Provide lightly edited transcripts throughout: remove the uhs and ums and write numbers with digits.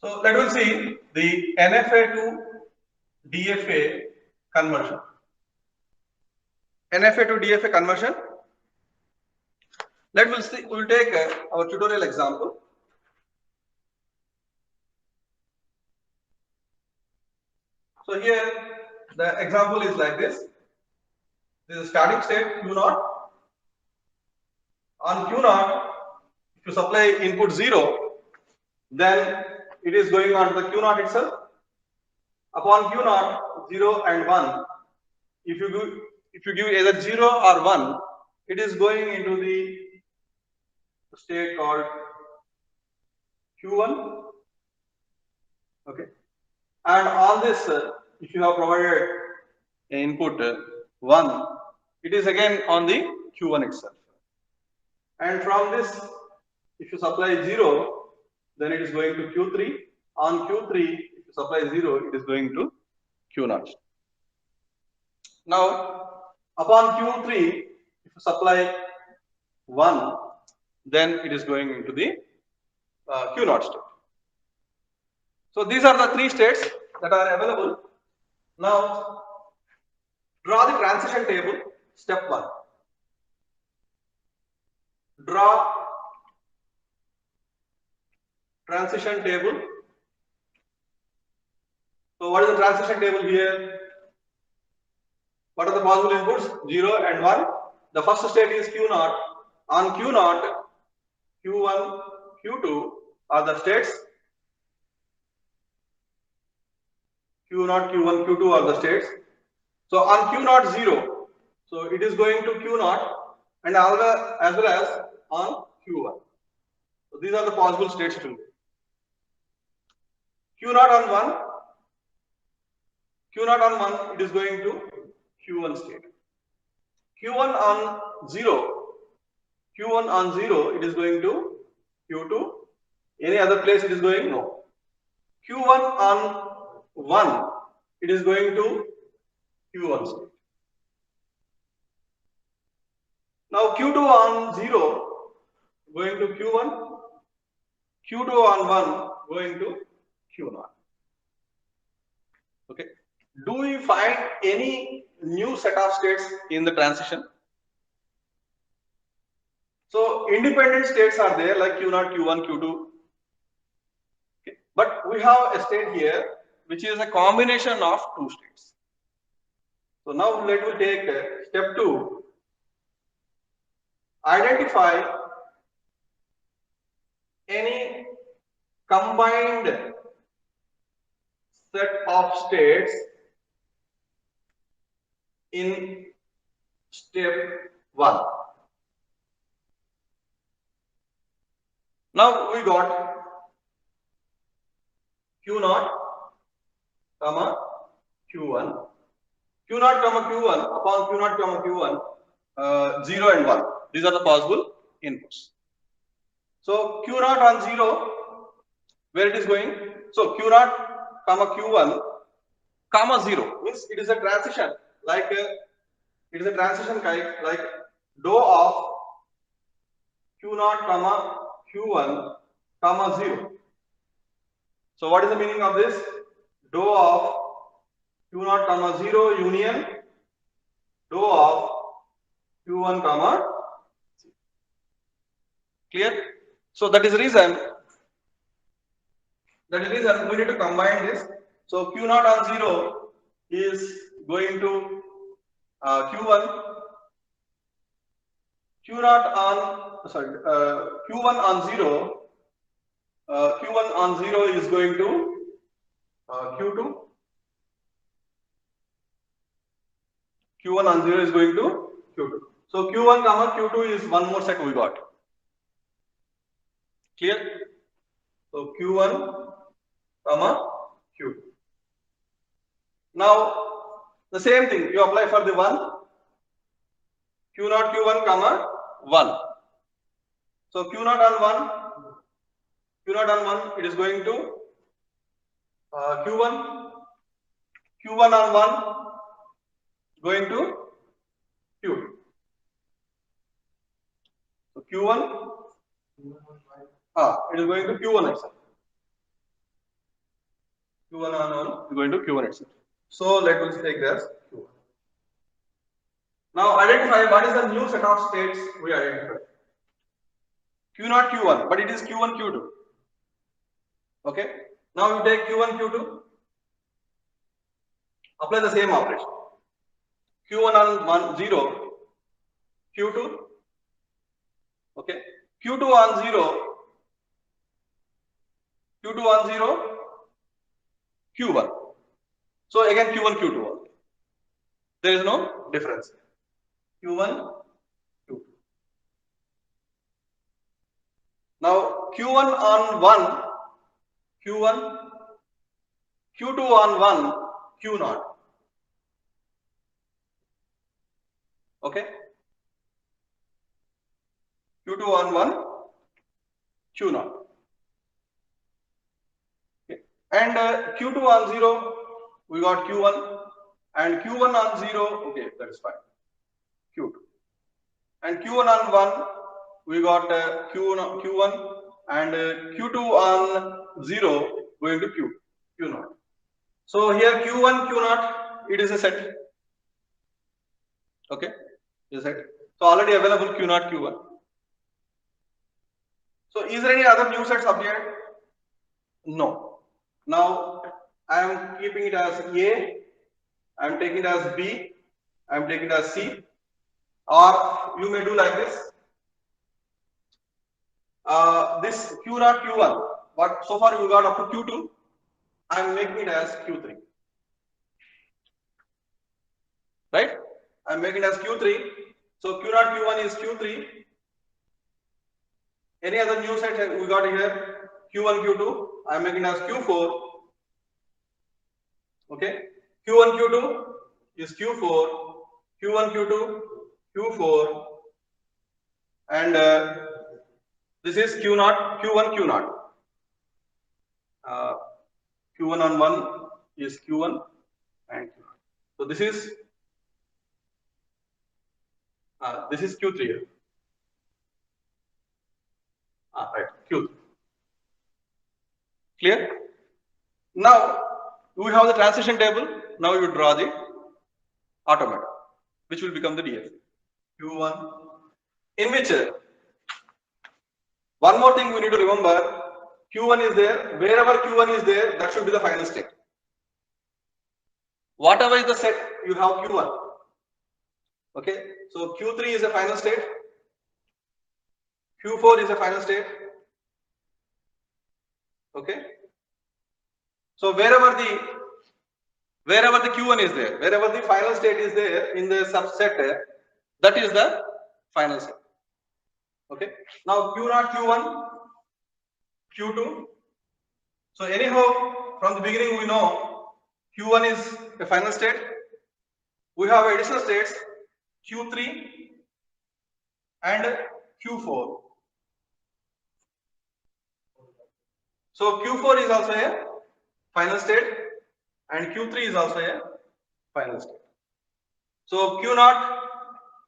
So let us see the NFA to DFA conversion. NFA to DFA conversion. We'll take our tutorial example. So here the example is like this. This is static state Q0. On Q0, if you supply input 0, then it is going on to the Q0 itself. Upon Q0, 0 and 1, if you give either 0 or 1, it is going into the state called Q1. Okay. And on this, if you have provided input 1, it is again on the Q1 itself. And from this, if you supply 0, then it is going to Q3. On Q3, if you supply 0, it is going to Q0. Now, upon Q3, if you supply 1, then it is going into the Q0 state. So these are the three states that are available. Now, draw the transition table, step 1. Draw transition table. So what is the transition table here? What are the possible inputs? 0 and 1. The first state is Q0. On Q0, Q1, Q2 are the states. Q0, Q1, Q2 are the states. So on Q0, 0. So it is going to Q0 and as well as on Q1. So these are the possible states too. Q0 on 1. Q0 on 1, it is going to Q1 state. Q1 on 0. Q1 on 0, it is going to Q2. Any other place it is going? No. Q1 on 1, it is going to Q1 state. Now Q2 on 0 going to Q1, Q2 on 1 going to Q0. Okay. Do we find any new set of states in the transition? So independent states are there like Q0, Q1, Q2. Okay. But we have a state here which is a combination of two states. So now let me take step 2. Identify any combined set of states in step 1. Now we got Q0, comma Q1. Q0, comma Q1, upon Q0, comma Q1, 0 and 1. These are the possible inputs. So Q0 on 0, where it is going? So Q0, comma Q1, comma 0 means it is a transition. Like it is a transition like dou of Q0, comma Q1, comma 0. So what is the meaning of this? Dou of Q0, comma 0 union dou of Q1, comma 0. Clear? So that is the reason we need to combine this. So Q0 on 0 is going to Q1. Q1 on 0. Q1 on 0 is going to Q2. Q1 on 0 is going to Q2. So Q1, comma Q2 is one more set we got. Clear? So Q1, comma Q2. Now the same thing you apply for the 1. Q0, Q1, comma 1. So Q0 on 1, it is going to Q1. Q1 on 1 going to Q2. So Q1, it is going to Q1 itself. Q1 on 1 is going to Q1 itself. So let us take this Q1. Now identify what is the new set of states we identified. Q0, Q1, but it is Q1, Q2. Okay. Now you take Q1, Q2. Apply the same operation. Q1 on 1, 0. Q2. Okay. Q2 on 0. Q2 on 0. Q1. So again Q1, Q2. There is no difference. Q1, Q2. Now Q1 on 1, Q1, Q2 on 1, Q0. Okay. Q2 on 1, Q0. Okay. And Q2 on 0, we got Q1, and Q1 on 0, okay, that is fine. Q2. And Q1 on 1, we got Q1, and Q2 on 0 going to Q0. So here Q1, Q0, it is a set. Okay, is a set. So already available Q0, Q1. So is there any other new sets appeared? No. Now I am keeping it as A, I am taking it as B, I am taking it as C, or you may do like this. This Q0, Q1, but so far we got up to Q2, I am making it as Q3. Right? I am making it as Q3. So Q0, Q1 is Q3. Any other new set we got here? Q1, Q2, I am making it as Q4. Okay? Q1, Q2 is Q4. Q1, Q2, Q4. And this is Q0, Q1, Q0. Q1 on 1 is Q1 and Q0. So this is Q3 here. Right, Q3. Clear? Now we have the transition table. Now you draw the automata, which will become the DF. Q1, in which one more thing we need to remember. Q1 is there. Wherever Q1 is there, that should be the final state. Whatever is the set, you have Q1. Okay, so Q3 is a final state. Q4 is a final state. Okay, so wherever the Q1 is there, wherever the final state is there in the subset, that is the final state. Okay, now Q0, Q1, Q2. So anyhow, from the beginning we know Q1 is a final state. We have additional states Q3 and Q4. So Q4 is also a final state and Q3 is also a final state. So Q0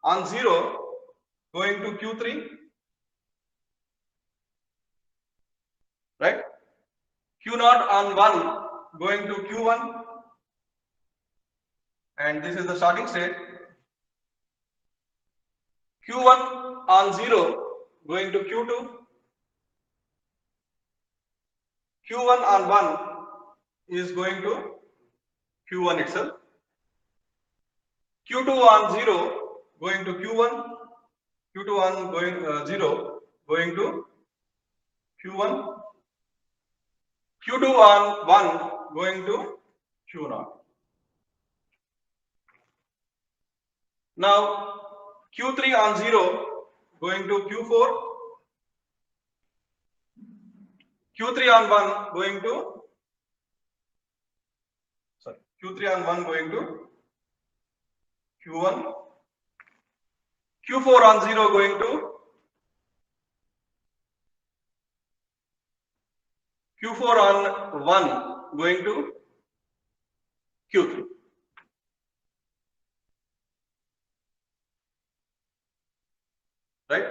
on 0 going to Q3, right? Q0 on 1 going to Q1, and this is the starting state. Q1 on 0 going to Q2, Q1 on 1 is going to Q1 itself, Q2 on 0 going to Q1, Q2 on 0 going to Q1, Q2 on 1 going to Q0. Now Q3 on 0 going to Q4, Q3 on 1 going to, Q3 on 1 going to Q1, Q4 on 0 going to Q4 on 1 going to Q3. Right?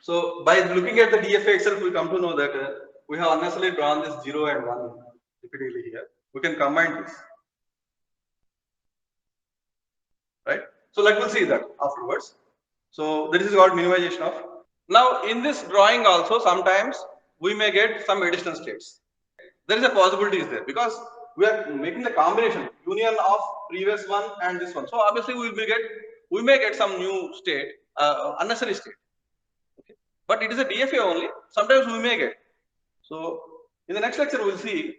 So by looking at the DFA itself, we come to know that we have unnecessarily drawn this 0 and 1 repeatedly here. We can combine this. Right? So we'll see that afterwards. So this is called minimization of. Now in this drawing also sometimes we may get some additional states. There is a possibility is there because we are making the combination union of previous one and this one. So obviously we may get some new state, unnecessary state. Okay. But it is a DFA only. Sometimes we may get. So in the next lecture we will see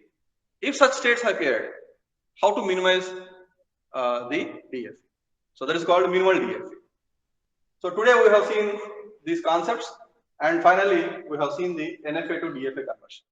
if such states appeared, how to minimize the DFA. So that is called minimal DFA. So today we have seen these concepts, and finally we have seen the NFA to DFA conversion.